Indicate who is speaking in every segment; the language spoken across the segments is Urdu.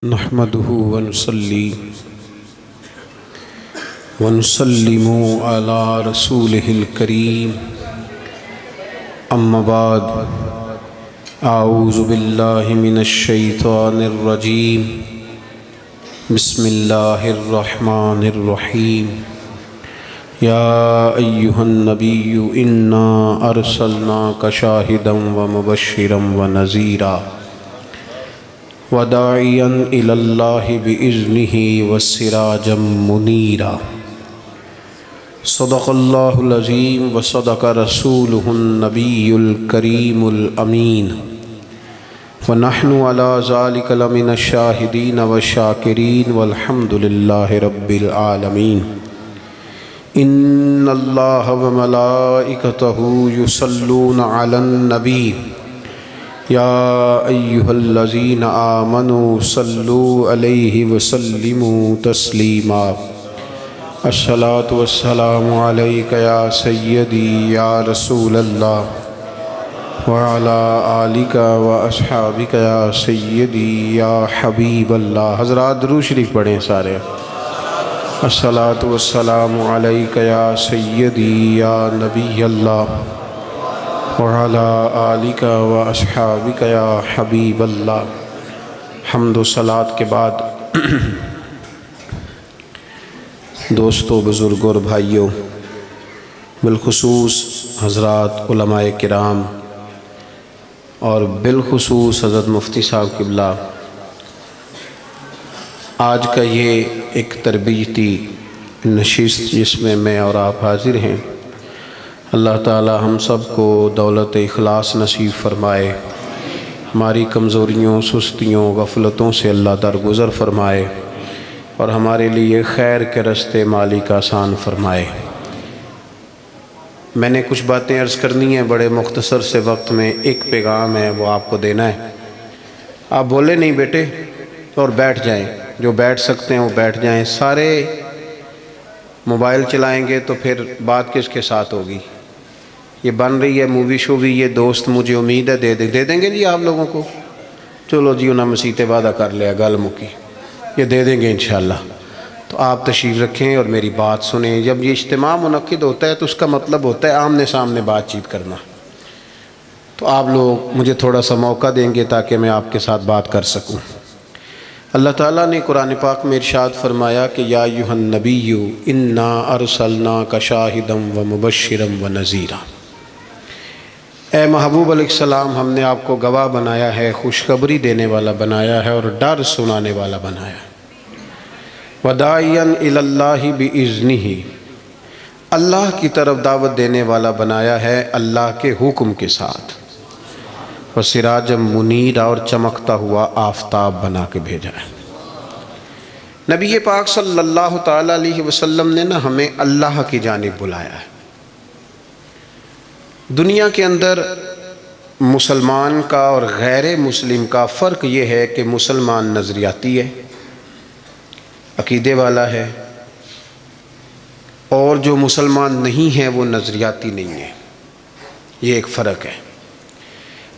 Speaker 1: نحمده ونصلي ونسلم على رسوله الكريم أما بعد أعوذ بالله من الشيطان الرجيم بسم الله الرحمن الرحيم يا أيها النبي إنا أرسلناك شاهدا ومبشرا ونذيرا وداعيا إلى الله بإذنه وسراجا منيرا صدق الله العظيم وصدق رسوله النبي الكريم الأمين ونحن على ذلك لمن الشاهدين والشاكرين والحمد لله رب العالمين إن الله وملائكته يصلون على النبي يا أيها الذين آمنوا صلوا عليه وسلموا تسليما الصلاة والسلام عليك يا سيدي يا رسول الله وعلى آلك وأصحابك يا سيدي يا حبيب الله. حضرات درود شریف پڑھیں سارے. الصلاة والسلام عليك يا سيدي يا نبي الله وعلى آلك وأصحابك يا حبيب الله. حمد و صلات کے بعد دوستو، بزرگوں اور بھائیوں، بالخصوص حضرات علماء کرام اور بالخصوص حضرت مفتی صاحب قبلہ، آج کا یہ ایک تربیتی نشست جس میں اور آپ حاضر ہیں، اللہ تعالی ہم سب کو دولت اخلاص نصیب فرمائے، ہماری کمزوریوں، سستیوں، غفلتوں سے اللہ درگزر فرمائے اور ہمارے لیے خیر کے رستے مالک آسان فرمائے. میں نے کچھ باتیں عرض کرنی ہیں بڑے مختصر سے وقت میں. ایک پیغام ہے، وہ آپ کو دینا ہے. آپ بولے نہیں بیٹے اور بیٹھ جائیں، جو بیٹھ سکتے ہیں وہ بیٹھ جائیں. سارے موبائل چلائیں گے تو پھر بات کس کے ساتھ ہوگی؟ یہ بن رہی ہے مووی شووی، یہ دوست مجھے امید ہے دے دیں گے جی آپ لوگوں کو. چلو جی، انہوں نے مسیح وعدہ کر لیا، گل مکی، یہ دے دیں گے انشاءاللہ. تو آپ تشریف رکھیں اور میری بات سنیں. جب یہ اجتماع منعقد ہوتا ہے تو اس کا مطلب ہوتا ہے آمنے سامنے بات چیت کرنا. تو آپ لوگ مجھے تھوڑا سا موقع دیں گے تاکہ میں آپ کے ساتھ بات کر سکوں. اللہ تعالیٰ نے قرآن پاک میں ارشاد فرمایا کہ یا ایھا النبی انا ارسلناک شاہدا ومبشرا ونذیرا. اے محبوب علیہ السلام، ہم نے آپ کو گواہ بنایا ہے، خوشخبری دینے والا بنایا ہے اور ڈر سنانے والا بنایا ہے. وداعیا الی اللہ بإذنہ، اللہ کی طرف دعوت دینے والا بنایا ہے اللہ کے حکم کے ساتھ. وسراجا منیرا، اور چمکتا ہوا آفتاب بنا کے بھیجا ہے. نبی پاک صلی اللہ تعالی علیہ وسلم نے ہمیں اللہ کی جانب بلایا ہے. دنیا کے اندر مسلمان کا اور غیر مسلم کا فرق یہ ہے کہ مسلمان نظریاتی ہے، عقیدے والا ہے، اور جو مسلمان نہیں ہے وہ نظریاتی نہیں ہے. یہ ایک فرق ہے.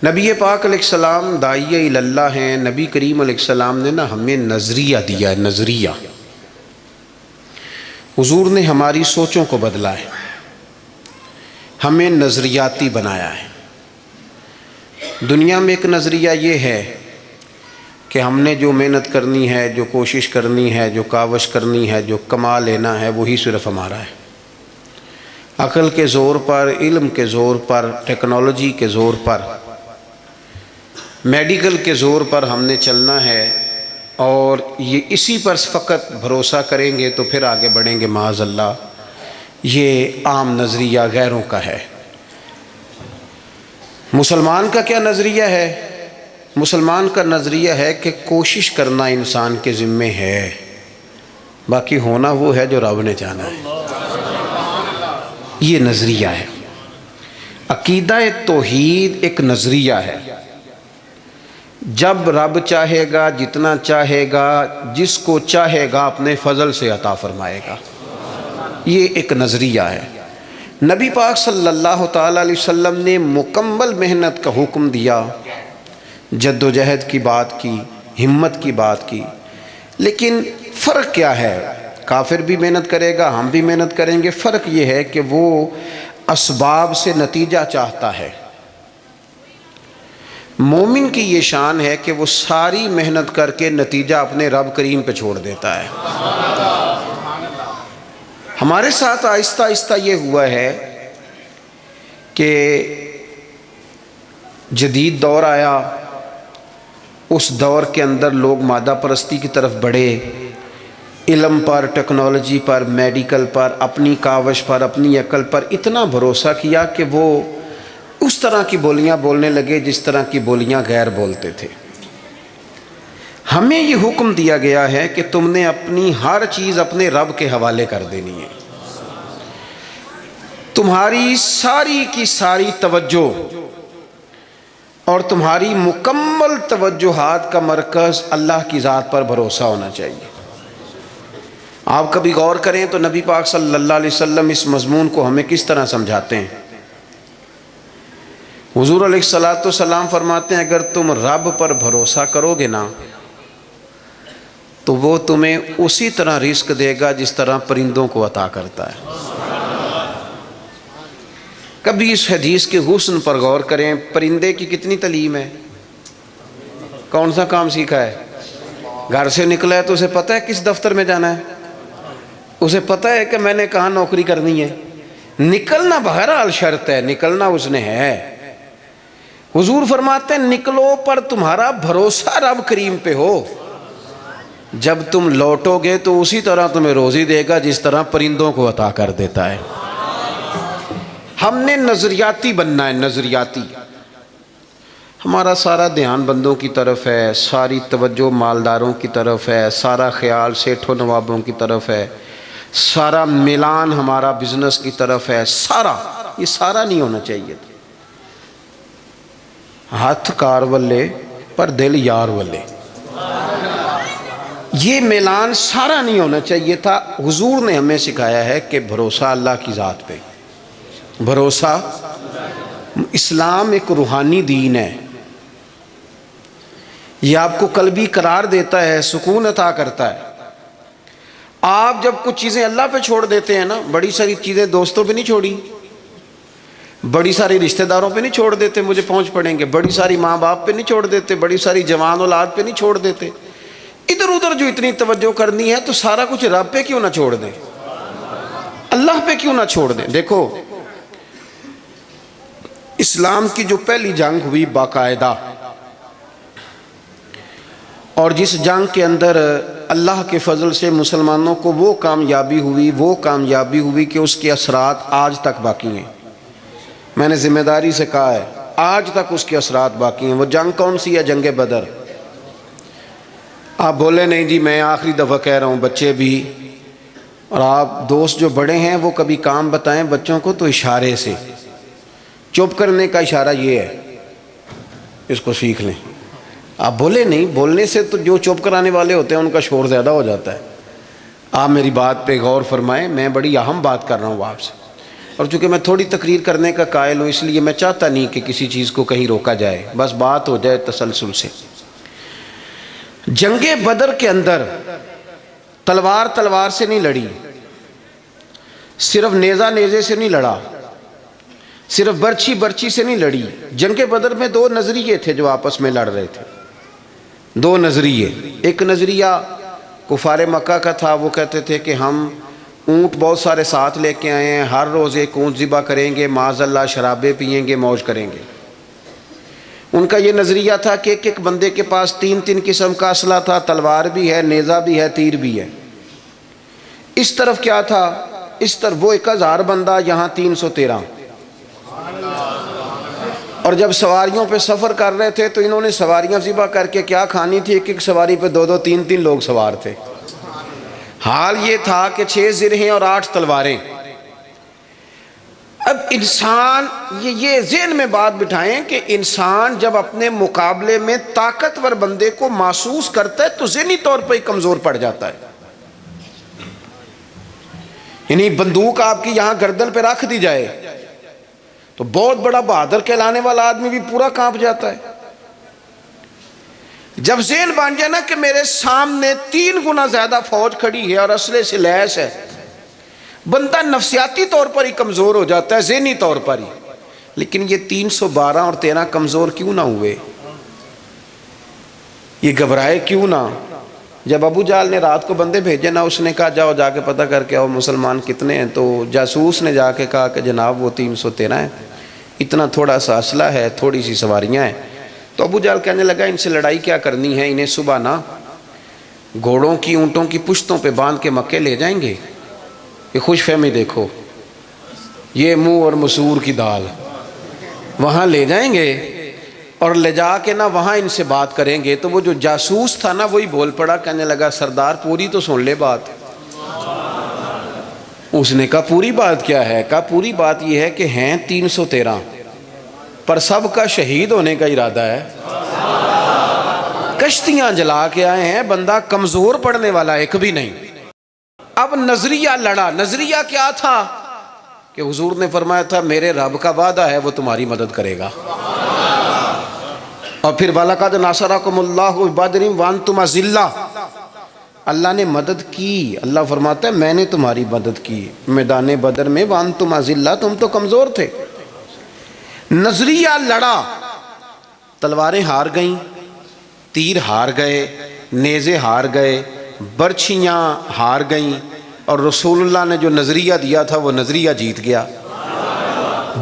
Speaker 1: نبی پاک علیہ السلام داعی الی اللہ ہیں. نبی کریم علیہ السلام نے ہمیں نظریہ دیا ہے. نظریہ، حضور نے ہماری سوچوں کو بدلا ہے، ہمیں نظریاتی بنایا ہے. دنیا میں ایک نظریہ یہ ہے کہ ہم نے جو محنت کرنی ہے، جو کوشش کرنی ہے، جو کاوش کرنی ہے، جو کما لینا ہے، وہی صرف ہمارا ہے. عقل کے زور پر، علم کے زور پر، ٹیکنالوجی کے زور پر، میڈیکل کے زور پر ہم نے چلنا ہے، اور یہ اسی پر فقط بھروسہ کریں گے تو پھر آگے بڑھیں گے. معاذ اللہ، یہ عام نظریہ غیروں کا ہے. مسلمان کا کیا نظریہ ہے؟ مسلمان کا نظریہ ہے کہ کوشش کرنا انسان کے ذمے ہے، باقی ہونا وہ ہے جو رب نے چاہنا ہے. یہ نظریہ ہے. عقیدہ توحید ایک نظریہ ہے. جب رب چاہے گا، جتنا چاہے گا، جس کو چاہے گا اپنے فضل سے عطا فرمائے گا. یہ ایک نظریہ ہے. نبی پاک صلی اللہ تعالیٰ علیہ وسلم نے مکمل محنت کا حکم دیا، جد و جہد کی بات کی، ہمت کی بات کی، لیکن فرق کیا ہے؟ کافر بھی محنت کرے گا، ہم بھی محنت کریں گے، فرق یہ ہے کہ وہ اسباب سے نتیجہ چاہتا ہے۔ مومن کی یہ شان ہے کہ وہ ساری محنت کر کے نتیجہ اپنے رب کریم پہ چھوڑ دیتا ہے۔ ہمارے ساتھ آہستہ آہستہ یہ ہوا ہے کہ جدید دور آیا، اس دور کے اندر لوگ مادہ پرستی کی طرف بڑھے، علم پر، ٹیکنالوجی پر، میڈیکل پر، اپنی کاوش پر، اپنی عقل پر اتنا بھروسہ کیا کہ وہ اس طرح کی بولیاں بولنے لگے جس طرح کی بولیاں غیر بولتے تھے۔ ہمیں یہ حکم دیا گیا ہے کہ تم نے اپنی ہر چیز اپنے رب کے حوالے کر دینی ہے۔ تمہاری ساری کی ساری توجہ اور تمہاری مکمل توجہات کا مرکز اللہ کی ذات پر بھروسہ ہونا چاہیے۔ آپ کبھی غور کریں تو نبی پاک صلی اللہ علیہ وسلم اس مضمون کو ہمیں کس طرح سمجھاتے ہیں؟ حضور علیہ الصلوۃ والسلام فرماتے ہیں اگر تم رب پر بھروسہ کرو گے نا تو وہ تمہیں اسی طرح رزق دے گا جس طرح پرندوں کو عطا کرتا ہے۔ کبھی اس حدیث کے حسن پر غور کریں، پرندے کی کتنی تعلیم ہے، کون سا کام سیکھا ہے؟ گھر سے نکلا ہے تو اسے پتہ ہے کس دفتر میں جانا ہے، اسے پتہ ہے کہ میں نے کہاں نوکری کرنی ہے۔ نکلنا بہرحال شرط ہے، نکلنا اس نے ہے۔ حضور فرماتے ہیں نکلو پر تمہارا بھروسہ رب کریم پہ ہو، جب تم لوٹو گے تو اسی طرح تمہیں روزی دے گا جس طرح پرندوں کو عطا کر دیتا ہے۔ ہم نے نظریاتی بننا ہے، نظریاتی۔ ہمارا سارا دھیان بندوں کی طرف ہے، ساری توجہ مالداروں کی طرف ہے، سارا خیال سیٹھوں نوابوں کی طرف ہے، سارا میلان ہمارا بزنس کی طرف ہے، سارا یہ سارا نہیں ہونا چاہیے تھا۔ ہاتھ کار والے پر دل یار والے، یہ میلان سارا نہیں ہونا چاہیے تھا۔ حضور نے ہمیں سکھایا ہے کہ بھروسہ اللہ کی ذات پہ، بھروسہ۔ اسلام ایک روحانی دین ہے، یہ آپ کو قلبی قرار دیتا ہے، سکون عطا کرتا ہے۔ آپ جب کچھ چیزیں اللہ پہ چھوڑ دیتے ہیں نا، بڑی ساری چیزیں دوستوں پہ نہیں چھوڑی، بڑی ساری رشتہ داروں پہ نہیں چھوڑ دیتے مجھے پہنچ پڑیں گے، بڑی ساری ماں باپ پہ نہیں چھوڑ دیتے، بڑی ساری جوان اولاد پہ نہیں چھوڑ دیتے، ادھر ادھر جو اتنی توجہ کرنی ہے تو سارا کچھ رب پہ کیوں نہ چھوڑ دیں، اللہ پہ کیوں نہ چھوڑ دیں۔ دیکھو اسلام کی جو پہلی جنگ ہوئی باقاعدہ، اور جس جنگ کے اندر اللہ کے فضل سے مسلمانوں کو وہ کامیابی ہوئی کہ اس کے اثرات آج تک باقی ہیں۔ میں نے ذمہ داری سے کہا ہے آج تک اس کے اثرات باقی ہیں۔ وہ جنگ کون سی ہے؟ جنگ بدر۔ آپ بولے نہیں جی میں آخری دفعہ کہہ رہا ہوں، بچے بھی، اور آپ دوست جو بڑے ہیں وہ کبھی کام بتائیں بچوں کو تو اشارے سے، چپ کرنے کا اشارہ یہ ہے، اس کو سیکھ لیں۔ آپ بولے نہیں، بولنے سے تو جو چپ کرانے والے ہوتے ہیں ان کا شور زیادہ ہو جاتا ہے۔ آپ میری بات پہ غور فرمائیں، میں بڑی اہم بات کر رہا ہوں آپ سے، اور چونکہ میں تھوڑی تقریر کرنے کا قائل ہوں اس لیے میں چاہتا نہیں کہ کسی چیز کو کہیں روکا جائے، بس بات ہو جائے تسلسل سے۔ جنگ بدر کے اندر تلوار سے نہیں لڑی، صرف نیزہ نیزے سے نہیں لڑا، صرف برچھی سے نہیں لڑی۔ جنگ بدر میں دو نظریے تھے جو آپس میں لڑ رہے تھے، دو نظریے۔ ایک نظریہ کفار مکہ کا تھا، وہ کہتے تھے کہ ہم اونٹ بہت سارے ساتھ لے کے آئے ہیں، ہر روز ایک اونٹ ذبح کریں گے، معاذ اللہ شرابیں پئیں گے، موج کریں گے۔ ان کا یہ نظریہ تھا کہ ایک ایک بندے کے پاس تین تین قسم کا اسلحہ تھا، تلوار بھی ہے، نیزہ بھی ہے، تیر بھی ہے۔ اس طرف کیا تھا؟ اس طرف وہ 1000 بندہ، یہاں 313۔ اور جب سواریوں پہ سفر کر رہے تھے تو انہوں نے سواریاں ذبح کر کے کیا کھانی تھی، ایک ایک سواری پہ 2 2 3 3 لوگ سوار تھے۔ حال یہ تھا کہ 6 زرہیں اور 8 تلواریں۔ اب انسان یہ ذہن میں بات بٹھائیں کہ انسان جب اپنے مقابلے میں طاقتور بندے کو محسوس کرتا ہے تو ذہنی طور پہ ہی کمزور پڑ جاتا ہے۔ یعنی بندوق آپ کی یہاں گردن پہ رکھ دی جائے تو بہت بڑا بہادر کہلانے والا آدمی بھی پورا کانپ جاتا ہے، جب ذہن بن جائے نا کہ میرے سامنے 3 گنا زیادہ فوج کھڑی ہے اور اسلحے سے لیس ہے، بندہ نفسیاتی طور پر ہی کمزور ہو جاتا ہے، ذہنی طور پر ہی۔ لیکن یہ 312 اور 13 کمزور کیوں نہ ہوئے؟ یہ گھبرائے کیوں نہ؟ جب ابو جہل نے رات کو بندے بھیجے نا، اس نے کہا جاؤ جا کے پتہ کر کے آؤ مسلمان کتنے ہیں، تو جاسوس نے جا کے کہا کہ جناب وہ 313 ہیں، اتنا تھوڑا سا اسلحہ ہے، تھوڑی سی سواریاں ہیں۔ تو ابو جہل کہنے لگا ان سے لڑائی کیا کرنی ہے، انہیں صبح نا گھوڑوں کی اونٹوں کی پشتوں پہ باندھ کے مکے لے جائیں گے۔ یہ خوش فہمی دیکھو، یہ منہ اور مسور کی دال، وہاں لے جائیں گے اور لے جا کے نا وہاں ان سے بات کریں گے۔ تو وہ جو جاسوس تھا نا وہی بول پڑا، کہنے لگا سردار پوری تو سن لے بات۔ اس نے کہا پوری بات کیا ہے؟ کہا پوری بات یہ ہے کہ ہیں 313 پر سب کا شہید ہونے کا ارادہ ہے، کشتیاں جلا کے آئے ہیں، بندہ کمزور پڑنے والا ایک بھی نہیں۔ اب نظریہ لڑا۔ نظریہ کیا تھا کہ حضور نے فرمایا تھا میرے رب کا وعدہ ہے وہ تمہاری مدد کرے گا، اور پھر وَلَقَدْ نَصَرَكُمُ اللَّهُ بِبَدْرٍ وَأَنْتُمْ أَذِلَّةٌ، اللہ نے مدد کی۔ اللہ فرماتا ہے میں نے تمہاری مدد کی میدان بدر میں، وَأَنْتُمْ أَذِلَّةٌ، تم تو کمزور تھے۔ نظریہ لڑا، تلواریں ہار گئیں، تیر ہار گئے، نیزے ہار گئے، برچھیاں ہار گئیں، اور رسول اللہ نے جو نظریہ دیا تھا وہ نظریہ جیت گیا،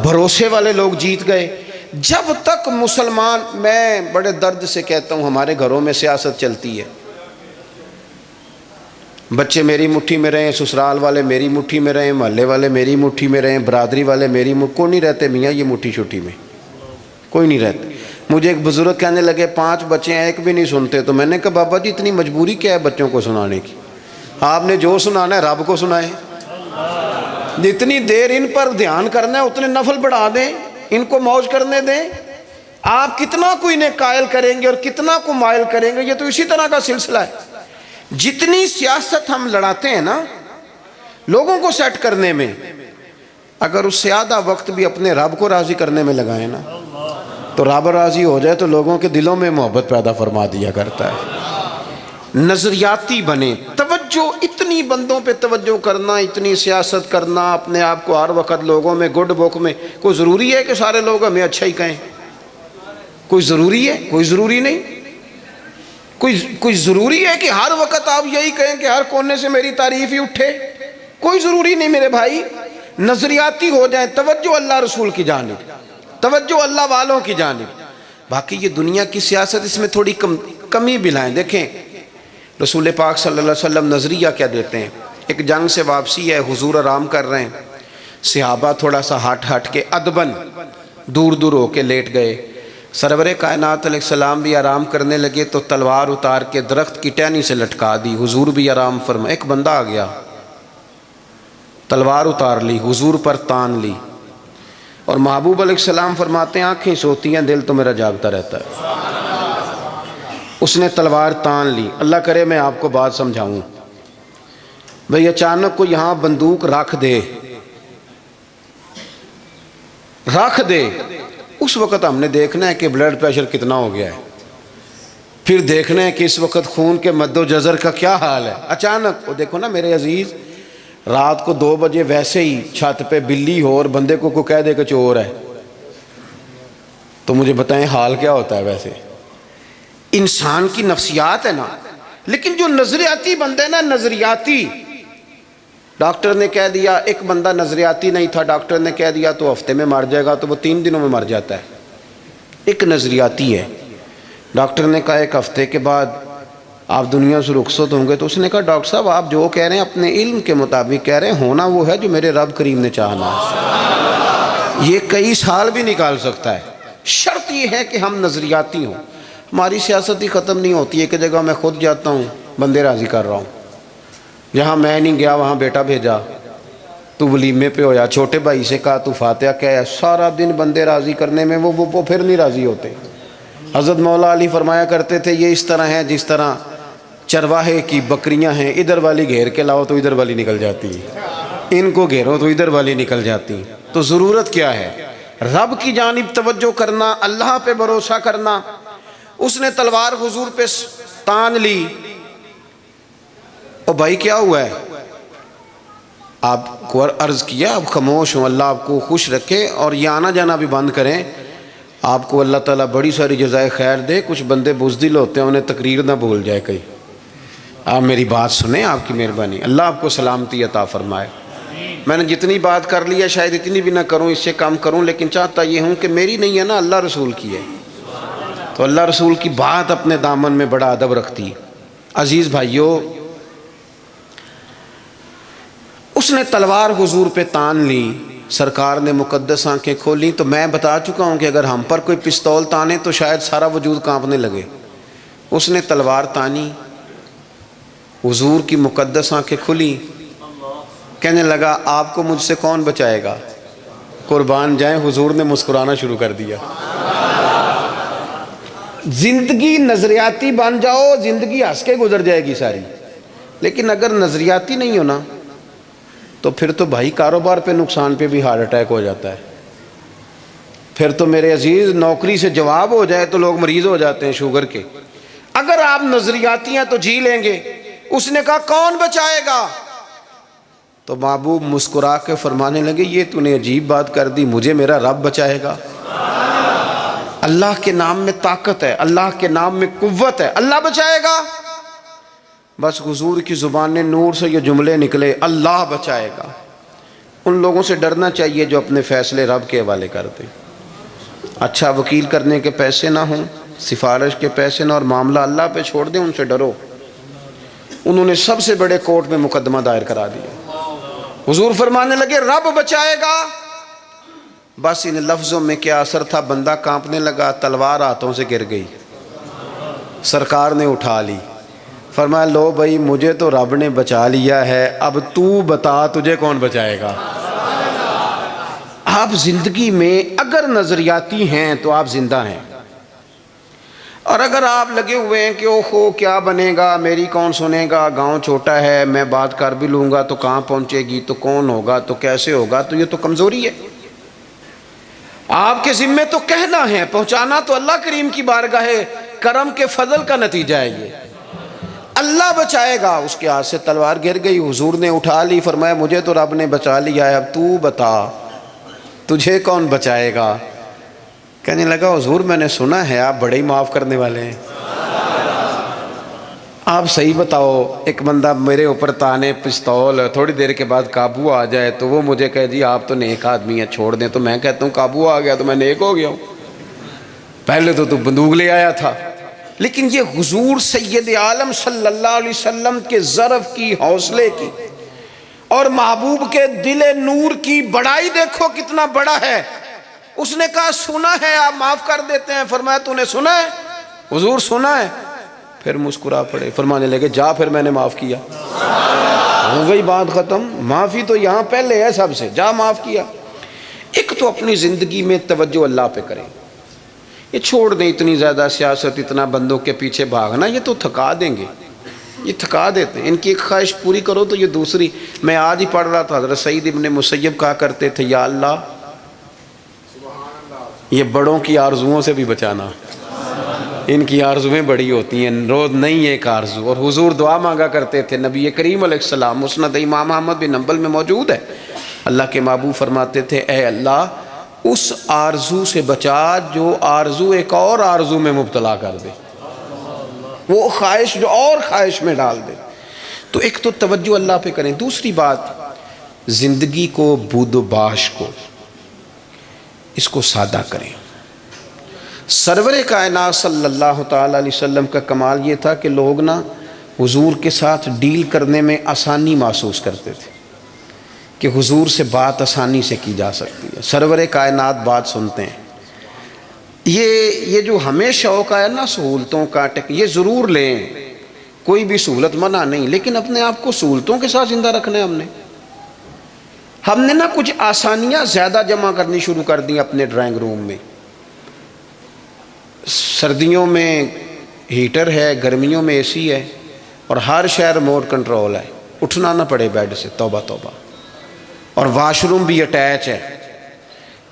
Speaker 1: بھروسے والے لوگ جیت گئے۔ جب تک مسلمان، میں بڑے درد سے کہتا ہوں ہمارے گھروں میں سیاست چلتی ہے، بچے میری مٹھی میں رہیں، سسرال والے میری مٹھی میں رہیں، محلے والے میری مٹھی میں رہیں، برادری والے میری مٹھی، کوئی نہیں رہتے میاں یہ مٹھی چھٹی میں، کوئی نہیں رہتے۔ مجھے ایک بزرگ کہنے لگے 5 بچے ہیں ایک بھی نہیں سنتے، تو میں نے کہا بابا جی اتنی مجبوری کیا ہے بچوں کو سنانے کی؟ آپ نے جو سنانا ہے رب کو سنائیں، جتنی دیر ان پر دھیان کرنا ہے اتنے نفل بڑھا دیں، ان کو موج کرنے دیں۔ آپ کتنا کو انہیں قائل کریں گے اور کتنا کو مائل کریں گے، یہ تو اسی طرح کا سلسلہ ہے۔ جتنی سیاست ہم لڑاتے ہیں نا لوگوں کو سیٹ کرنے میں، اگر اس سے آدھا وقت بھی اپنے رب کو راضی کرنے میں لگائیں نا تو رب راضی ہو جائے تو لوگوں کے دلوں میں محبت پیدا فرما دیا کرتا ہے۔ نظریاتی بنے، توجہ، اتنی بندوں پہ توجہ کرنا، اتنی سیاست کرنا، اپنے آپ کو ہر وقت لوگوں میں گڈ بک میں، کوئی ضروری ہے کہ سارے لوگ ہمیں اچھا ہی کہیں؟ کوئی ضروری ہے؟ کوئی ضروری نہیں۔ کوئی ضروری ہے کہ ہر وقت آپ یہی کہیں کہ ہر کونے سے میری تعریف ہی اٹھے؟ کوئی ضروری نہیں میرے بھائی۔ نظریاتی ہو جائیں، توجہ اللہ رسول کی جانب، توجہ اللہ والوں کی جانب۔ باقی یہ دنیا کی سیاست اس میں تھوڑی کمی بھی لائیں۔ دیکھیں رسول پاک صلی اللہ علیہ وسلم نظریہ کیا دیتے ہیں؟ ایک جنگ سے واپسی ہے، حضور آرام کر رہے ہیں، صحابہ تھوڑا سا ہٹ کے ادبن دور دور ہو کے لیٹ گئے، سرور کائنات علیہ السلام بھی آرام کرنے لگے تو تلوار اتار کے درخت کی ٹہنی سے لٹکا دی، حضور بھی آرام فرمائے۔ ایک بندہ آ گیا، تلوار اتار لی، حضور پر تان لی، اور محبوب علیہ السلام فرماتے ہیں آنکھیں سوتی ہیں دل تو میرا جاگتا رہتا ہے۔ اس نے تلوار تان لی۔ اللہ کرے میں آپ کو بات سمجھاؤں، بھئی اچانک کو یہاں بندوق رکھ دے، اس وقت ہم نے دیکھنا ہے کہ بلڈ پریشر کتنا ہو گیا ہے، پھر دیکھنا ہے کہ اس وقت خون کے مد و جزر کا کیا حال ہے۔ اچانک وہ دیکھو نا میرے عزیز، رات کو 2 بجے ویسے ہی چھت پہ بلی ہو اور بندے کو کہہ دے کہ چور ہے، تو مجھے بتائیں حال کیا ہوتا ہے؟ ویسے انسان کی نفسیات ہے نا۔ لیکن جو نظریاتی بندے نا، نظریاتی، ڈاکٹر نے کہہ دیا، ایک بندہ نظریاتی نہیں تھا، ڈاکٹر نے کہہ دیا تو ہفتے میں مر جائے گا، تو وہ 3 دنوں میں مر جاتا ہے۔ ایک نظریاتی ہے، ڈاکٹر نے کہا 1 ہفتے کے بعد آپ دنیا سے رخصت ہوں گے، تو اس نے کہا ڈاکٹر صاحب آپ جو کہہ رہے ہیں اپنے علم کے مطابق کہہ رہے ہیں، ہونا وہ ہے جو میرے رب کریم نے چاہنا ہے، یہ کئی سال بھی نکال سکتا ہے، شرط یہ ہے کہ ہم نظریاتی ہوں۔ ہماری سیاست ہی ختم نہیں ہوتی ہے کہ جگہ میں خود جاتا ہوں بندے راضی کر رہا ہوں، جہاں میں نہیں گیا وہاں بیٹا بھیجا، تو ولیمے پہ ہویا، چھوٹے بھائی سے کہا تو فاتحہ کہہ، سارا دن بندے راضی کرنے میں وہ پھر نہیں راضی ہوتے۔ حضرت مولا علی فرمایا کرتے تھے یہ اس طرح ہے جس طرح چرواہے کی بکریاں ہیں، ادھر والی گھیر کے لاؤ تو ادھر والی نکل جاتی، ان کو گھیرو تو ادھر والی نکل جاتی۔ تو ضرورت کیا ہے؟ رب کی جانب توجہ کرنا، اللہ پہ بھروسہ کرنا۔ اس نے تلوار حضور پہ تان لی. او بھائی کیا ہوا ہے؟ آپ کو عرض کیا آپ خاموش ہوں، اللہ آپ کو خوش رکھے اور یہ آنا جانا بھی بند کریں، آپ کو اللہ تعالیٰ بڑی ساری جزائے خیر دے. کچھ بندے بزدل ہوتے ہیں، انہیں تقریر نہ بھول جائے کہیں. آپ میری بات سنیں، آپ کی مہربانی، اللہ آپ کو سلامتی عطا فرمائے. میں نے جتنی بات کر لی ہے شاید اتنی بھی نہ کروں، اس سے کم کروں، لیکن چاہتا یہ ہوں کہ میری نہیں ہے نا، اللہ رسول کی ہے. تو اللہ رسول کی بات اپنے دامن میں بڑا ادب رکھتی ہے. عزیز بھائیو، اس نے تلوار حضور پہ تان لی، سرکار نے مقدس آنکھیں کھولی. تو میں بتا چکا ہوں کہ اگر ہم پر کوئی پستول تانے تو شاید سارا وجود کانپنے لگے. اس نے تلوار تانی، حضور کی مقدس آنکھیں کھلی، کہنے لگا آپ کو مجھ سے کون بچائے گا؟ قربان جائیں، حضور نے مسکرانا شروع کر دیا. زندگی نظریاتی بن جاؤ، زندگی ہنس کے گزر جائے گی ساری. لیکن اگر نظریاتی نہیں ہونا تو پھر تو بھائی کاروبار پہ نقصان پہ بھی ہارٹ اٹیک ہو جاتا ہے. پھر تو میرے عزیز نوکری سے جواب ہو جائے تو لوگ مریض ہو جاتے ہیں شوگر کے. اگر آپ نظریاتی ہیں تو جی لیں گے. اس نے کہا کون بچائے گا؟ تو محبوب مسکرا کے فرمانے لگے یہ تو نے عجیب بات کر دی، مجھے میرا رب بچائے گا. اللہ کے نام میں طاقت ہے، اللہ کے نام میں قوت ہے، اللہ بچائے گا. بس حضور کی زبان نے نور سے یہ جملے نکلے، اللہ بچائے گا. ان لوگوں سے ڈرنا چاہیے جو اپنے فیصلے رب کے حوالے کر دیں. اچھا وکیل کرنے کے پیسے نہ ہوں، سفارش کے پیسے نہ، اور معاملہ اللہ پہ چھوڑ دیں، ان سے ڈرو. انہوں نے سب سے بڑے کورٹ میں مقدمہ دائر کرا دیا. حضور فرمانے لگے رب بچائے گا. بس ان لفظوں میں کیا اثر تھا، بندہ کانپنے لگا، تلوار ہاتھوں سے گر گئی. سرکار نے اٹھا لی، فرمایا لو بھائی مجھے تو رب نے بچا لیا ہے، اب تو بتا تجھے کون بچائے گا. آپ زندگی میں اگر نظریاتی ہیں تو آپ زندہ ہیں، اور اگر آپ لگے ہوئے ہیں کہ اوہو کیا بنے گا، میری کون سنے گا، گاؤں چھوٹا ہے، میں بات کر بھی لوں گا تو کہاں پہنچے گی، تو کون ہوگا، تو کیسے ہوگا، تو یہ تو کمزوری ہے. آپ کے ذمے تو کہنا ہے، پہنچانا تو اللہ کریم کی بارگاہ کرم کے فضل کا نتیجہ ہے. یہ اللہ بچائے گا. اس کے ہاتھ سے تلوار گر گئی، حضور نے اٹھا لی، فرمایا مجھے تو رب نے بچا لیا ہے، اب تو بتا تجھے کون بچائے گا. کہنے لگا حضور میں نے سنا ہے آپ بڑے ہی معاف کرنے والے ہیں، آپ صحیح بتاؤ، ایک بندہ میرے اوپر تانے پستول، تھوڑی دیر کے بعد قابو آ جائے تو وہ مجھے کہے جی آپ تو نیک آدمی ہیں چھوڑ دیں، تو میں کہتا ہوں قابو آ گیا تو میں نیک ہو گیا ہوں، پہلے تو بندوق لے آیا تھا. لیکن یہ حضور سید عالم صلی اللہ علیہ وسلم کے ظرف کی، حوصلے کی اور محبوب کے دل نور کی بڑائی دیکھو کتنا بڑا ہے. اس نے کہا سنا ہے آپ معاف کر دیتے ہیں. فرمایا تو نے سنا ہے؟ حضور سنا ہے. پھر مسکرا پڑے، فرمانے لگے جا پھر میں نے معاف کیا. ہو گئی بات ختم. معافی تو یہاں پہلے ہے سب سے، جا معاف کیا. ایک تو اپنی زندگی میں توجہ اللہ پہ کریں، یہ چھوڑ دیں اتنی زیادہ سیاست، اتنا بندوں کے پیچھے بھاگنا، یہ تو تھکا دیں گے، یہ تھکا دیتے ہیں. ان کی ایک خواہش پوری کرو تو یہ دوسری. میں آج ہی پڑھ رہا تھا، حضرت سعید ابن مسیب کہا کرتے تھے یا اللہ یہ بڑوں کی آرزوؤں سے بھی بچانا، ان کی آرزویں بڑی ہوتی ہیں، روز نہیں ایک آرزو. اور حضور دعا مانگا کرتے تھے. نبی کریم علیہ السلام مسند امام احمد بن حنبل میں موجود ہے، اللہ کے محبوب فرماتے تھے اے اللہ اس آرزو سے بچا جو آرزو ایک اور آرزو میں مبتلا کر دے، وہ خواہش جو اور خواہش میں ڈال دے. تو ایک تو توجہ اللہ پہ کریں. دوسری بات، زندگی کو بود و باش کو اس کو سادہ کریں. سرور کائنات صلی اللہ تعالی علیہ وسلم کا کمال یہ تھا کہ لوگ نا حضور کے ساتھ ڈیل کرنے میں آسانی محسوس کرتے تھے کہ حضور سے بات آسانی سے کی جا سکتی ہے. سرور کائنات بات سنتے ہیں. یہ جو ہمیں شوق ہے نا سہولتوں کا، یہ ضرور لیں، کوئی بھی سہولت منع نہیں، لیکن اپنے آپ کو سہولتوں کے ساتھ زندہ رکھنا ہے. ہم نے نا کچھ آسانیاں زیادہ جمع کرنی شروع کر دیں اپنے ڈرائنگ روم میں. سردیوں میں ہیٹر ہے، گرمیوں میں اے سی ہے، اور ہر شہر ریموٹ کنٹرول ہے، اٹھنا نہ پڑے بیڈ سے. توبہ توبہ. اور واش روم بھی اٹیچ ہے.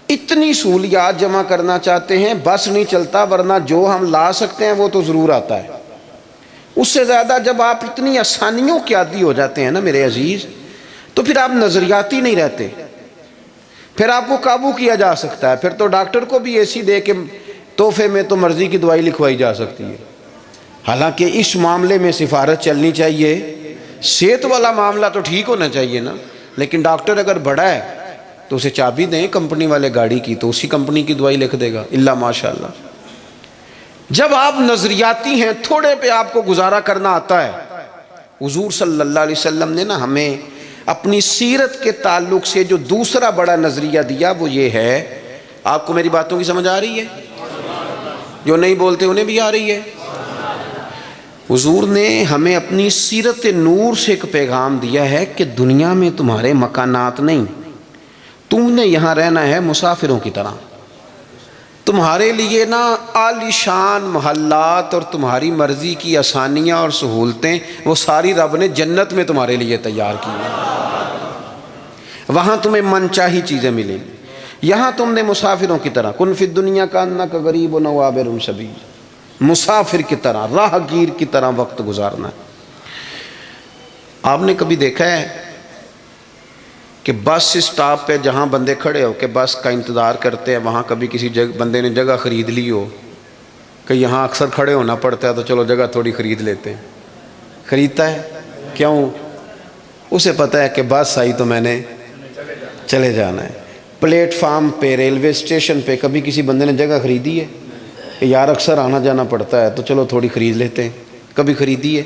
Speaker 1: اتنی سہولیات جمع کرنا چاہتے ہیں، بس نہیں چلتا، ورنہ جو ہم لا سکتے ہیں وہ تو ضرور آتا ہے۔ اس سے زیادہ جب آپ اتنی آسانیوں کے عادی ہو جاتے ہیں نا میرے عزیز، تو پھر آپ نظریاتی نہیں رہتے، پھر آپ کو قابو کیا جا سکتا ہے، پھر تو ڈاکٹر کو بھی ایسی دے کے تحفے میں تو مرضی کی دوائی لکھوائی جا سکتی ہے۔ حالانکہ اس معاملے میں سفارت چلنی چاہیے، صحت والا معاملہ تو ٹھیک ہونا چاہیے نا، لیکن ڈاکٹر اگر بڑا ہے تو اسے چابی دیں کمپنی والے گاڑی کی، تو اسی کمپنی کی دوائی لکھ دے گا، اللہ ماشاءاللہ۔ جب آپ نظریاتی ہیں، تھوڑے پہ آپ کو گزارا کرنا آتا ہے۔ حضور صلی اللہ علیہ وسلم نے نا ہمیں اپنی سیرت کے تعلق سے جو دوسرا بڑا نظریہ دیا وہ یہ ہے، آپ کو میری باتوں کی سمجھ آ رہی ہے؟ جو نہیں بولتے انہیں بھی آ رہی ہے؟ حضور نے ہمیں اپنی سیرت نور سے ایک پیغام دیا ہے کہ دنیا میں تمہارے مکانات نہیں، تم نے یہاں رہنا ہے مسافروں کی طرح۔ تمہارے لیے نا عالی شان محلات اور تمہاری مرضی کی آسانیاں اور سہولتیں وہ ساری رب نے جنت میں تمہارے لیے تیار کی ہیں، وہاں تمہیں من چاہی چیزیں ملیں گی۔ یہاں تم نے مسافروں کی طرح، کن فی الدنیا کانک غریب و عابر سبیل، مسافر کی طرح، راہ گیر کی طرح وقت گزارنا ہے۔ آپ نے کبھی دیکھا ہے کہ بس اسٹاپ پہ جہاں بندے کھڑے ہو کہ بس کا انتظار کرتے ہیں، وہاں کبھی کسی بندے نے جگہ خرید لی ہو کہ یہاں اکثر کھڑے ہونا پڑتا ہے تو چلو جگہ تھوڑی خرید لیتے ہیں، خریدتا ہے کیوں؟ اسے پتہ ہے کہ بس آئی تو میں نے چلے جانا ہے۔ پلیٹ فارم پہ، ریلوے اسٹیشن پہ کبھی کسی بندے نے جگہ خریدی ہے کہ یار اکثر آنا جانا پڑتا ہے تو چلو تھوڑی خرید لیتے ہیں، کبھی خریدی ہے؟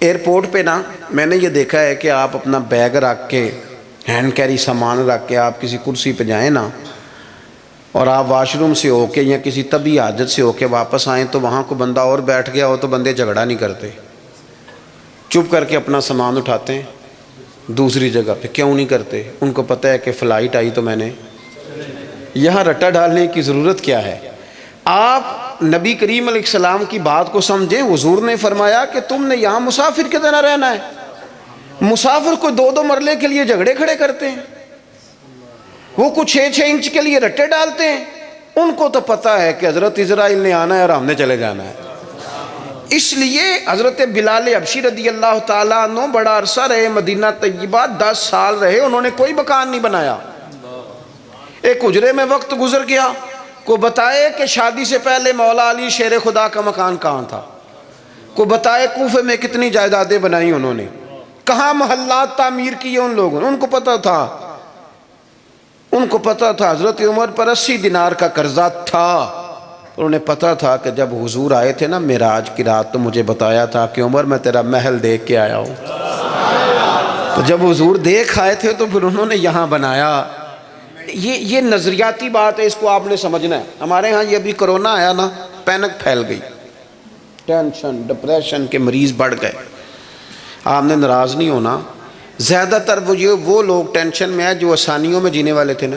Speaker 1: ایئرپورٹ پہ نا میں نے یہ دیکھا ہے کہ آپ اپنا بیگ رکھ کے، ہینڈ کیری سامان رکھ کے آپ کسی کرسی پہ جائیں نا، اور آپ واش روم سے ہو کے یا کسی طبی حاجت سے ہو کے واپس آئیں تو وہاں کو بندہ اور بیٹھ گیا ہو تو بندے جھگڑا نہیں کرتے، چپ کر کے اپنا سامان اٹھاتے ہیں دوسری جگہ پہ۔ کیوں نہیں کرتے؟ ان کو پتہ ہے کہ فلائٹ آئی تو میں نے یہاں رٹا ڈالنے کی ضرورت کیا ہے؟ آپ نبی کریم علیہ السلام کی بات کو سمجھیں۔ حضور نے فرمایا کہ تم نے یہاں مسافر کی طرح رہنا ہے۔ مسافر کو 2 مرلے کے لیے جھگڑے کھڑے کرتے ہیں، وہ کچھ 6 انچ کے لیے رٹے ڈالتے ہیں، ان کو تو پتہ ہے کہ حضرت اسرائیل نے آنا ہے اور ہم نے چلے جانا ہے۔ اس لیے حضرت بلال حبشی رضی اللہ تعالیٰ عنہ بڑا عرصہ رہے مدینہ طیبہ، 10 سال رہے، انہوں نے کوئی مکان نہیں بنایا۔ ایک حجرے میں وقت گزر گیا، کو بتائے کہ شادی سے پہلے مولا علی شیر خدا کا مکان کہاں تھا، کو بتائے کوفے میں کتنی جائیدادیں بنائی انہوں نے، کہاں محلات تعمیر کیے ان لوگوں نے، ان کو پتہ تھا۔ ان کو پتہ تھا حضرت عمر پر 80 دینار کا قرضہ تھا، انہیں پتہ تھا کہ جب حضور آئے تھے نا معراج کی رات تو مجھے بتایا تھا کہ عمر میں تیرا محل دیکھ کے آیا ہوں۔ تو جب حضور دیکھ آئے تھے تو پھر انہوں نے یہاں بنایا۔ یہ نظریاتی بات ہے، اس کو آپ نے سمجھنا ہے۔ ہمارے ہاں یہ ابھی کرونا آیا نا، پینک پھیل گئی، ٹینشن ڈپریشن کے مریض بڑھ گئے۔ آپ نے ناراض نہیں ہونا، زیادہ تر وہ لوگ ٹینشن میں ہیں جو آسانیوں میں جینے والے تھے نا،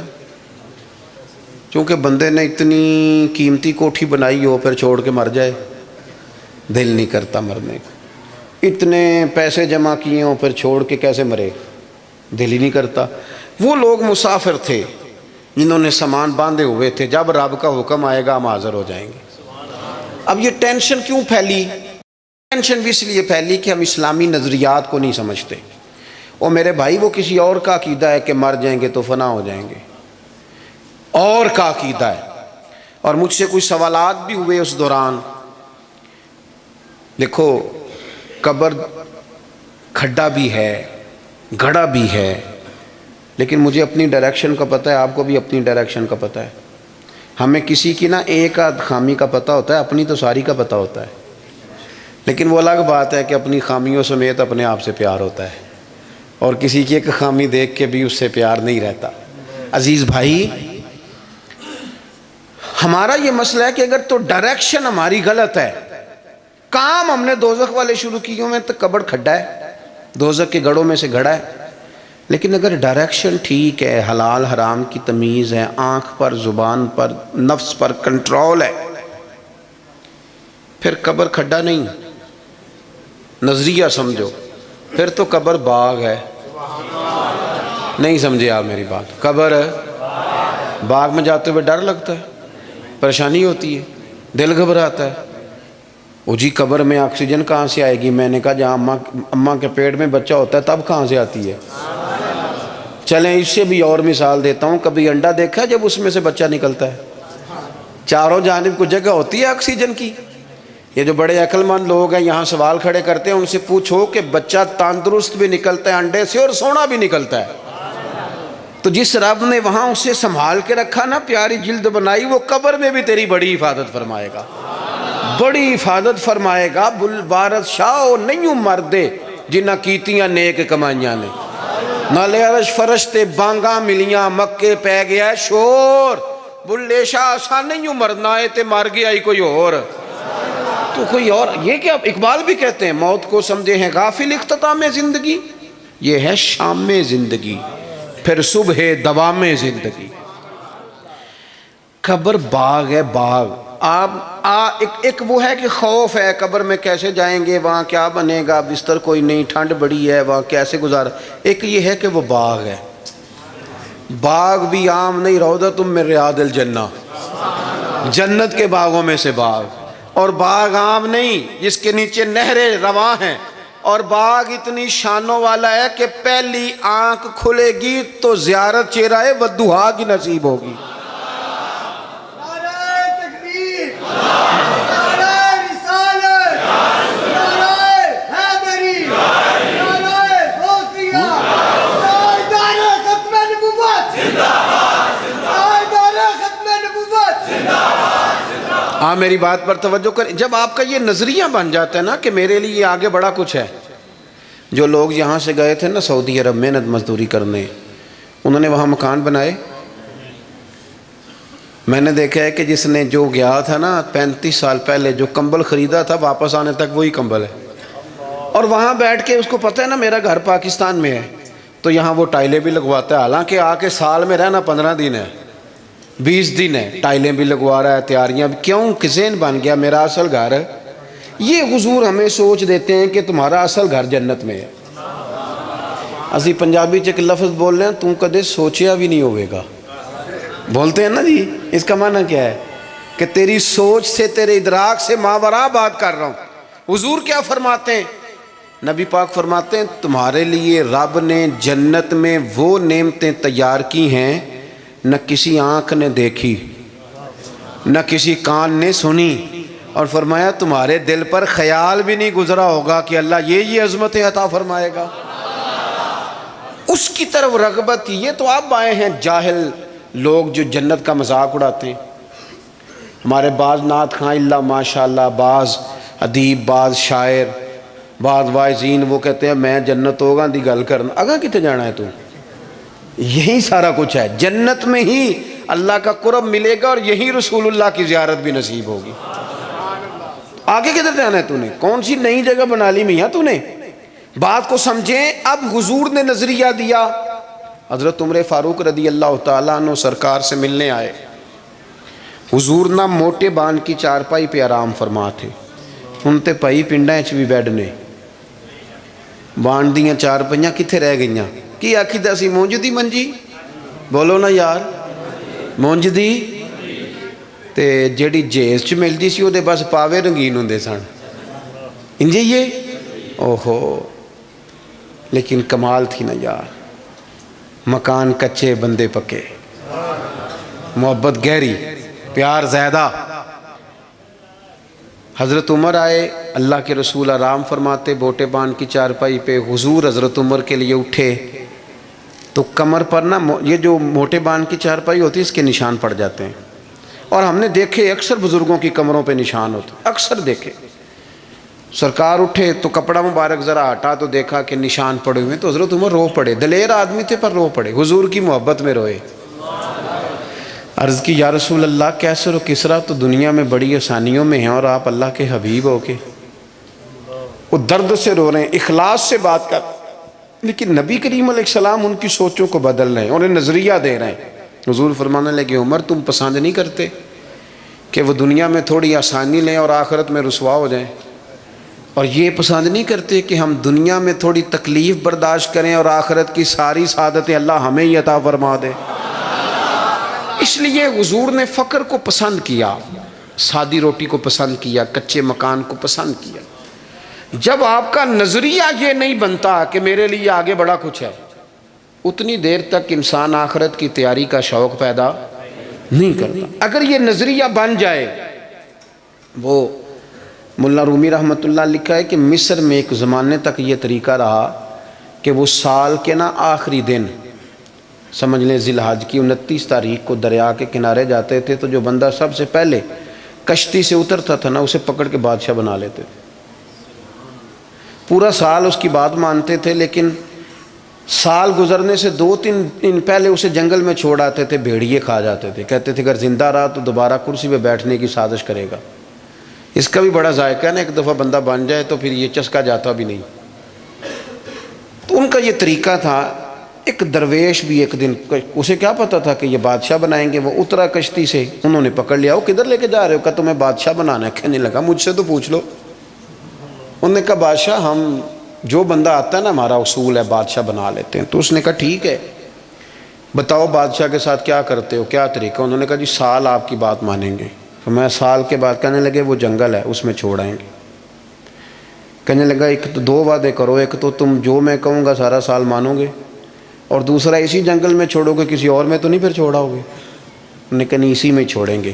Speaker 1: کیونکہ بندے نے اتنی قیمتی کوٹھی بنائی ہو پھر چھوڑ کے مر جائے، دل نہیں کرتا مرنے کو۔ اتنے پیسے جمع کیے ہوں پھر چھوڑ کے کیسے مرے، دل ہی نہیں کرتا۔ وہ لوگ مسافر تھے جنہوں نے سامان باندھے ہوئے تھے، جب رب کا حکم آئے گا ہم حاضر ہو جائیں گے۔ اب یہ ٹینشن کیوں پھیلی؟ ٹینشن بھی اس لیے پھیلی کہ ہم اسلامی نظریات کو نہیں سمجھتے۔ اور میرے بھائی وہ کسی اور کا عقیدہ ہے کہ مر جائیں گے تو فنا ہو جائیں گے، اور کا عقیدہ ہے۔ اور مجھ سے کچھ سوالات بھی ہوئے اس دوران۔ دیکھو قبر کھڈا بھی ہے، گڑھا بھی ہے، لیکن مجھے اپنی ڈائریکشن کا پتہ ہے، آپ کو بھی اپنی ڈائریکشن کا پتہ ہے۔ ہمیں کسی کی نا ایک آدھ خامی کا پتہ ہوتا ہے، اپنی تو ساری کا پتہ ہوتا ہے، لیکن وہ الگ بات ہے کہ اپنی خامیوں سمیت اپنے آپ سے پیار ہوتا ہے، اور کسی کی ایک خامی دیکھ کے بھی اس سے پیار نہیں رہتا۔ عزیز بھائی، ہمارا یہ مسئلہ ہے کہ اگر تو ڈائریکشن ہماری غلط ہے، کام ہم نے دوزخ والے شروع کیے ہوئے تو قبر کھڈا ہے، دوزخ کے گڑھوں میں سے گڑھا ہے، لیکن اگر ڈائریکشن ٹھیک ہے، حلال حرام کی تمیز ہے، آنکھ پر، زبان پر، نفس پر کنٹرول ہے، پھر قبر کھڈا نہیں، نظریہ سمجھو، پھر تو قبر باغ ہے۔ نہیں سمجھے آپ میری بات؟ قبر باغ میں جاتے ہوئے ڈر لگتا ہے، پریشانی ہوتی ہے، دل گھبراتا ہے، وہ جی قبر میں آکسیجن کہاں سے آئے گی؟ میں نے کہا جہاں اماں کے پیٹ میں بچہ ہوتا ہے تب کہاں سے آتی ہے؟ چلیں اس سے بھی اور مثال دیتا ہوں، کبھی انڈا دیکھا ہے جب اس میں سے بچہ نکلتا ہے؟ چاروں جانب کو جگہ ہوتی ہے آکسیجن کی۔ یہ جو بڑے عقل مند لوگ ہیں یہاں سوال کھڑے کرتے ہیں، ان سے پوچھو کہ بچہ تندرست بھی نکلتا ہے انڈے سے اور سونا بھی نکلتا ہے، تو جس رب نے وہاں اسے سنبھال کے رکھا نا، پیاری جلد بنائی، وہ قبر میں بھی تیری بڑی حفاظت فرمائے گا، بڑی حفاظت فرمائے گا۔ بارت شاہ نہیں مردے جنہ کیتیاں نیک کمائیاں نے، نالے عرش فرشتے بانگاں ملیاں، مکے پہ گیا ہے شور، بلے شاہ آسان نہیں مرنا ہے تے مر گیا ہی کوئی اور، تو کوئی اور۔ یہ کیا اقبال بھی کہتے ہیں، موت کو سمجھے ہیں غافل اختتام زندگی، یہ ہے شام زندگی پھر صبح دوام زندگی۔ قبر باغ ہے، باغ۔ ایک وہ ہے کہ خوف ہے قبر میں کیسے جائیں گے، وہاں کیا بنے گا، بستر کوئی نہیں، ٹھنڈ بڑی ہے، وہاں کیسے گزارا۔ ایک یہ ہے کہ وہ باغ ہے، باغ بھی عام نہیں، روضۃ من ریاض الجنہ، جنت کے باغوں میں سے باغ، اور باغ عام نہیں جس کے نیچے نہریں رواں ہیں، اور باغ اتنی شانوں والا ہے کہ پہلی آنکھ کھلے گی تو زیارت چہرہ ودھا کی نصیب ہوگی۔ ہاں میری بات پر توجہ کریں، جب آپ کا یہ نظریہ بن جاتا ہے نا کہ میرے لیے آگے بڑا کچھ ہے۔ جو لوگ یہاں سے گئے تھے نا سعودی عرب محنت مزدوری کرنے، انہوں نے وہاں مکان بنائے، میں نے دیکھا ہے کہ جس نے جو گیا تھا نا 35 سال پہلے جو کمبل خریدا تھا واپس آنے تک وہی کمبل ہے، اور وہاں بیٹھ کے اس کو پتہ ہے نا میرا گھر پاکستان میں ہے، تو یہاں وہ ٹائلیں بھی لگواتا ہے، حالانکہ آ کے سال میں رہنا 15 دن ہے، 20 دن ہے، ٹائلیں بھی لگوا رہا ہے، تیاریاں بھی، کیوں؟ ذہن بن گیا میرا اصل گھر۔ یہ حضور ہمیں سوچ دیتے ہیں کہ تمہارا اصل گھر جنت میں ہے۔ اسی پنجابی چ ایک لفظ بول رہے ہیں، تم کدے سوچیا بھی نہیں ہوئے گا، بولتے ہیں نا جی، اس کا معنی کیا ہے؟ کہ تیری سوچ سے، تیرے ادراک سے ماورا بات کر رہا ہوں۔ حضور کیا فرماتے ہیں؟ نبی پاک فرماتے ہیں تمہارے لیے رب نے جنت میں وہ نعمتیں تیار کی ہیں نہ کسی آنکھ نے دیکھی، نہ کسی کان نے سنی، اور فرمایا تمہارے دل پر خیال بھی نہیں گزرا ہوگا کہ اللہ یہ عظمتیں عطا فرمائے گا۔ اس کی طرف رغبت تھی۔ یہ تو آپ آئے ہیں جاہل لوگ جو جنت کا مذاق اڑاتے ہیں۔ ہمارے بعض نعت خواں اللہ ماشاءاللہ، بعض ادیب، بعض شاعر، بعض واعظین، وہ کہتے ہیں میں جنت ہوگا دی گل کرنا، اگاں کتے جانا ہے تو؟ یہی سارا کچھ ہے، جنت میں ہی اللہ کا قرب ملے گا اور یہی رسول اللہ کی زیارت بھی نصیب ہوگی۔ آگے کدھر جانا ہے تو نے؟ کون سی نئی جگہ بنا لی میاں تو نے؟ بات کو سمجھیں۔ اب حضور نے نظریہ دیا، حضرت عمر فاروق رضی اللہ تعالیٰ عنہ سرکار سے ملنے آئے، حضور نہ موٹے بان کی چارپائی پہ آرام فرما تھے، ہن تے پائی پنڈاں وچ بھی بیڈ نے، بان دیاں چارپائیاں کتھے رہ گئیاں؟ کی آکھی دا سی مونج دی منجی، بولو نا یار، مونج دی تے جیڑی جیز چ ملدی سی او دے بس پاوے رنگین ہوندے سن، انجے یہ اوہو، لیکن کمال تھی نا یار، مکان کچے بندے پکے، محبت گہری، پیار زیادہ۔ حضرت عمر آئے، اللہ کے رسول آرام فرماتے بوٹے بان کی چارپائی پہ، حضور حضرت عمر کے لیے اٹھے تو کمر پر نا یہ جو موٹے بان کی چارپائی ہوتی ہے اس کے نشان پڑ جاتے ہیں، اور ہم نے دیکھے اکثر بزرگوں کی کمروں پہ نشان ہوتے، اکثر دیکھے۔ سرکار اٹھے تو کپڑا مبارک ذرا ہٹا تو دیکھا کہ نشان پڑے ہوئے، تو حضرت عمر رو پڑے، دلیر آدمی تھے پر رو پڑے، حضور کی محبت میں روئے۔ عرض کی یا رسول اللہ کیسر و کسرا تو دنیا میں بڑی آسانیوں میں ہیں اور آپ اللہ کے حبیب ہو کے، وہ درد سے رو رہے ہیں، اخلاص سے بات کر، لیکن نبی کریم علیہ السلام ان کی سوچوں کو بدل رہے ہیں، انہیں نظریہ دے رہے ہیں۔ حضور فرمانے لگے عمر تم پسند نہیں کرتے کہ وہ دنیا میں تھوڑی آسانی لیں اور آخرت میں رسوا ہو جائیں، اور یہ پسند نہیں کرتے کہ ہم دنیا میں تھوڑی تکلیف برداشت کریں اور آخرت کی ساری سعادتیں اللہ ہمیں ہی عطا فرما دے۔ اس لیے حضور نے فقر کو پسند کیا، سادی روٹی کو پسند کیا، کچے مکان کو پسند کیا۔ جب آپ کا نظریہ یہ نہیں بنتا کہ میرے لیے آگے بڑا کچھ ہے، اتنی دیر تک انسان آخرت کی تیاری کا شوق پیدا نہیں کرتا۔ اگر یہ نظریہ بن جائے، وہ ملا رومی رحمۃ اللہ لکھا ہے کہ مصر میں ایک زمانے تک یہ طریقہ رہا کہ وہ سال کے آخری دن، سمجھ لیں ذی الحج کی 29 تاریخ کو دریا کے کنارے جاتے تھے، تو جو بندہ سب سے پہلے کشتی سے اترتا تھا اسے پکڑ کے بادشاہ بنا لیتے تھے۔ پورا سال اس کی بات مانتے تھے، لیکن سال گزرنے سے 2-3 دن پہلے اسے جنگل میں چھوڑ آتے تھے، بھیڑیے کھا جاتے تھے۔ کہتے تھے اگر زندہ رہا تو دوبارہ کرسی پہ بیٹھنے کی سازش کرے گا۔ اس کا بھی بڑا ذائقہ ہے نا، ایک دفعہ بندہ بن جائے تو پھر یہ چسکا جاتا بھی نہیں۔ تو ان کا یہ طریقہ تھا۔ ایک درویش بھی ایک دن، اسے کیا پتا تھا کہ یہ بادشاہ بنائیں گے، وہ اترا کشتی سے، انہوں نے پکڑ لیا۔ وہ کدھر لے کے جا رہے ہو؟ کہا تمہیں بادشاہ بنانا ہے۔ کہنے لگا مجھ سے تو پوچھ لو۔ انہوں نے کہا بادشاہ ہم جو بندہ آتا ہے نا ہمارا اصول ہے بادشاہ بنا لیتے ہیں۔ تو اس نے کہا ٹھیک ہے، بتاؤ بادشاہ کے ساتھ کیا کرتے ہو، کیا طریقہ؟ انہوں نے کہا جی سال آپ کی بات مانیں گے۔ تو میں سال کے بعد کہنے لگے وہ جنگل ہے اس میں چھوڑ آئیں گے۔ کہنے لگا ایک تو 2 وعدے کرو، ایک تو تم جو میں کہوں گا سارا سال مانو گے، اور دوسرا اسی جنگل میں چھوڑو گے، کسی اور میں تو نہیں پھر چھوڑاؤ گے؟ انہوں نے کہا نہیں اسی میں ہی چھوڑیں گے۔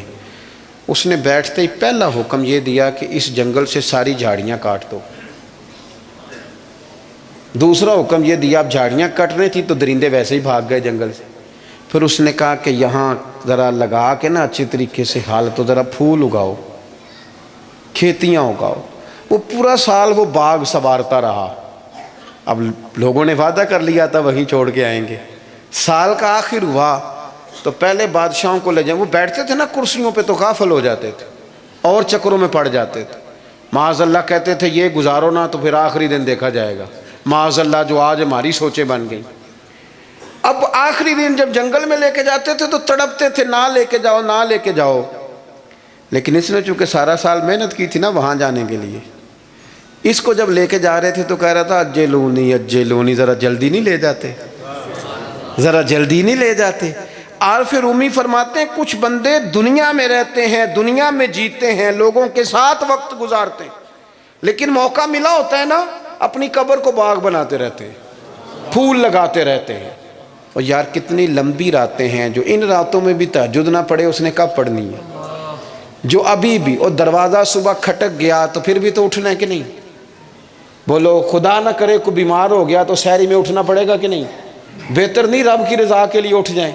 Speaker 1: اس نے بیٹھتے ہی پہلا حکم یہ دیا کہ اس جنگل سے ساری جھاڑیاں کاٹ دو۔ دوسرا حکم یہ دیا، اب جھاڑیاں کٹ رہی تھی تو درندے ویسے ہی بھاگ گئے جنگل سے۔ پھر اس نے کہا کہ یہاں ذرا لگا کے اچھی طریقے سے حالت تو ذرا پھول اگاؤ، کھیتیاں اگاؤ۔ وہ پورا سال وہ باغ سنوارتا رہا۔ اب لوگوں نے وعدہ کر لیا تھا وہیں چھوڑ کے آئیں گے۔ سال کا آخر ہوا تو پہلے بادشاہوں کو لے جائیں، وہ بیٹھتے تھے نا کرسیوں پہ تو غافل ہو جاتے تھے اور چکروں میں پڑ جاتے تھے۔ معاذ اللہ کہتے تھے یہ گزارو نا تو پھر آخری دن دیکھا جائے گا۔ معاذ اللہ جو آج ہماری سوچیں بن گئی۔ اب آخری دن جب جنگل میں لے کے جاتے تھے تو تڑپتے تھے، نہ لے کے جاؤ نہ لے کے جاؤ۔ لیکن اس نے چونکہ سارا سال محنت کی تھی نا وہاں جانے کے لیے، اس کو جب لے کے جا رہے تھے تو کہہ رہا تھا اجلونی اجلونی، ذرا جلدی نہیں لے جاتے، ذرا جلدی نہیں لے جاتے۔ عارف رومی فرماتے ہیں کچھ بندے دنیا میں رہتے ہیں، دنیا میں جیتے ہیں، لوگوں کے ساتھ وقت گزارتے ہیں، لیکن موقع ملا ہوتا ہے نا اپنی قبر کو باغ بناتے رہتے ہیں، پھول لگاتے رہتے ہیں۔ اور یار کتنی لمبی راتیں ہیں، جو ان راتوں میں بھی تہجد نہ پڑھے اس نے کب پڑھنی ہے؟ جو ابھی بھی، اور دروازہ صبح کھٹک گیا تو پھر بھی تو اٹھنا ہے کہ نہیں؟ بولو خدا نہ کرے کوئی بیمار ہو گیا تو سحری میں اٹھنا پڑے گا کہ نہیں؟ بہتر نہیں رب کی رضا کے لیے اٹھ جائیں؟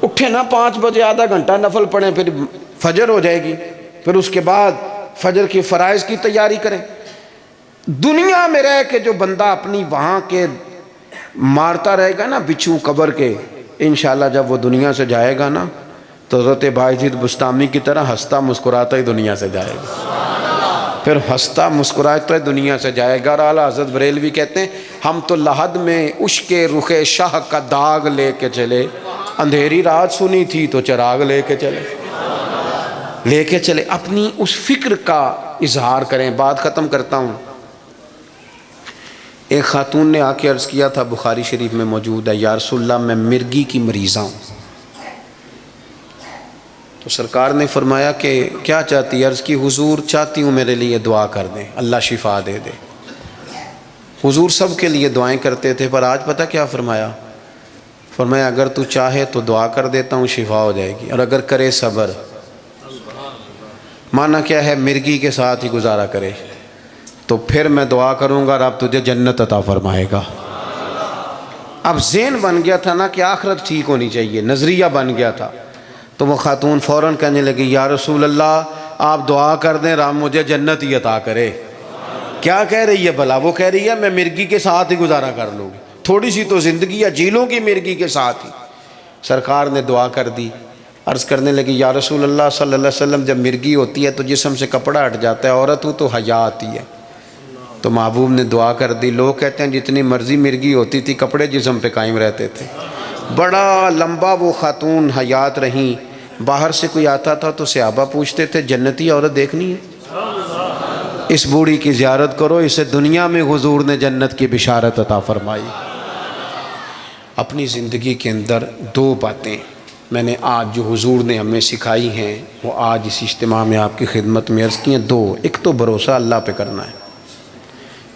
Speaker 1: اٹھے نا 5 بجے، آدھا گھنٹہ نفل پڑھیں، پھر فجر ہو جائے گی، پھر اس کے بعد فجر کی فرائض کی تیاری کریں۔ دنیا میں رہ کے جو بندہ اپنی وہاں کے مارتا رہے گا نا بچھو قبر کے، انشاءاللہ جب وہ دنیا سے جائے گا نا تو حضرت باعزید بستامی کی طرح ہنستا مسکراتا ہی دنیا سے جائے گا، پھر ہنستا مسکراتا ہی دنیا سے جائے گا۔ اور اعلیٰ حضرت بریلوی کہتے ہیں ہم تو لحد میں عشق رخ شاہ کا داغ لے کے چلے، اندھیری رات سنی تھی تو چراغ لے کے چلے۔ اپنی اس فکر کا اظہار کریں۔ بات ختم کرتا ہوں۔ ایک خاتون نے آ کے عرض کیا تھا، بخاری شریف میں موجود ہے، یا رسول اللہ میں مرگی کی مریضہ ہوں۔ تو سرکار نے فرمایا کہ کیا چاہتی ہے؟ عرض کی حضور چاہتی ہوں میرے لیے دعا کر دیں، اللہ شفا دے دے۔ حضور سب کے لیے دعائیں کرتے تھے، پر آج پتہ کیا فرمایا؟ فرمایا اگر تو چاہے تو دعا کر دیتا ہوں شفا ہو جائے گی، اور اگر کرے صبر۔ معنی کیا ہے؟ مرگی کے ساتھ ہی گزارا کرے، تو پھر میں دعا کروں گا رب تجھے جنت عطا فرمائے گا۔ اب ذہن بن گیا تھا نا کہ آخرت ٹھیک ہونی چاہیے، نظریہ بن گیا تھا۔ تو وہ خاتون فوراً کہنے لگی یا رسول اللہ آپ دعا کر دیں رب مجھے جنت ہی عطا کرے۔ کیا کہہ رہی ہے بھلا؟ وہ کہہ رہی ہے میں مرگی کے ساتھ ہی گزارا کر لوں گی، تھوڑی سی تو زندگی ہے، جی لوں گی مرگی کے ساتھ ہی۔ سرکار نے دعا کر دی، عرض کرنے لگی یا رسول اللہ صلی اللہ علیہ وسلم جب مرگی ہوتی ہے تو جسم سے کپڑا ہٹ جاتا ہے، عورت ہو تو حیا آتی ہے۔ تو محبوب نے دعا کر دی۔ لوگ کہتے ہیں جتنی مرضی مرگی ہوتی تھی کپڑے جسم پہ قائم رہتے تھے۔ بڑا لمبا وہ خاتون حیات رہیں۔ باہر سے کوئی آتا تھا تو صحابہ پوچھتے تھے جنتی عورت دیکھنی ہے؟ اس بوڑھی کی زیارت کرو، اسے دنیا میں حضور نے جنت کی بشارت عطا فرمائی۔ اپنی زندگی کے اندر 2 باتیں میں نے آج جو حضور نے ہمیں سکھائی ہیں وہ آج اس اجتماع میں آپ کی خدمت میں عرض کی ہیں. دو، ایک تو بھروسہ اللہ پہ کرنا ہے،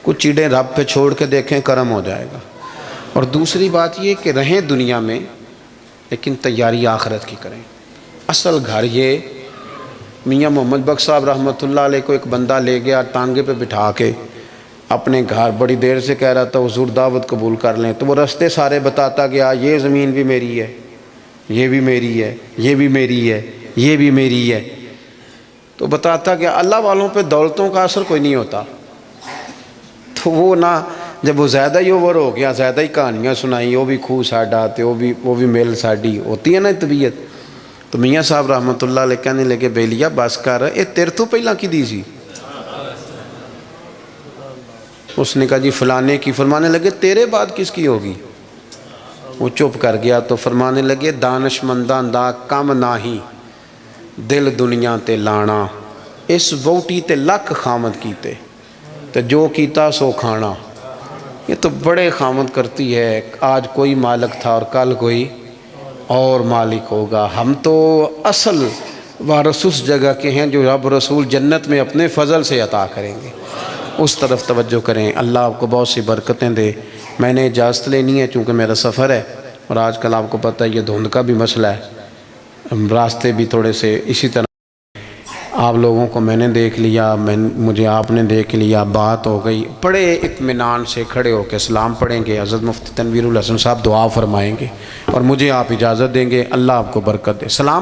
Speaker 1: کچھ چیزیں رب پہ چھوڑ کے دیکھیں کرم ہو جائے گا. اور دوسری بات یہ کہ رہیں دنیا میں لیکن تیاری آخرت کی کریں. اصل گھر یہ میاں محمد بخش صاحب رحمۃ اللہ علیہ کو ایک بندہ لے گیا ٹانگے پہ بٹھا کے اپنے گھر، بڑی دیر سے کہہ رہا تھا حضور دعوت قبول کر لیں، تو وہ رستے سارے بتاتا گیا یہ زمین بھی میری ہے، یہ بھی میری ہے، یہ بھی میری ہے، یہ بھی میری ہے. تو بتاتا گیا اللہ والوں پہ دولتوں کا اثر کوئی نہیں ہوتا. تو وہ نہ جب وہ زیادہ ہی اوور ہو گیا، زیادہ ہی کہانیاں سنائی، وہ بھی خوہ ساڈا تے وہ بھی میل ساڈی ہوتی ہے نا طبیعت. تو میاں صاحب رحمۃ اللہ علیہ کہنے لگے بیلیا بس کر، اے تیرے تو پہلا کی دی سی؟ اس نے کہا جی فلانے کی. فرمانے لگے تیرے بعد کس کی ہوگی؟ وہ چپ کر گیا. تو فرمانے لگے دانش منداں دا کم ناہی دل دنیا تے لانا، اس ووٹی تے لکھ خامد کیتے تے جو کیتا سو کھانا. یہ تو بڑے خامد کرتی ہے، آج کوئی مالک تھا اور کل کوئی اور مالک ہوگا. ہم تو اصل وارث اس جگہ کے ہیں جو رب رسول جنت میں اپنے فضل سے عطا کریں گے، اس طرف توجہ کریں. اللہ آپ کو بہت سی برکتیں دے. میں نے اجازت لینی ہے چونکہ میرا سفر ہے، اور آج کل آپ کو پتہ ہے یہ دھند کا بھی مسئلہ ہے، راستے بھی تھوڑے سے اسی طرح. آپ لوگوں کو میں نے دیکھ لیا، مجھے آپ نے دیکھ لیا، بات ہو گئی. بڑے اطمینان سے کھڑے ہو کے سلام پڑھیں گے. حضرت مفتی تنویر الحسن صاحب دعا فرمائیں گے اور مجھے آپ اجازت دیں گے. اللہ آپ کو برکت دے. سلام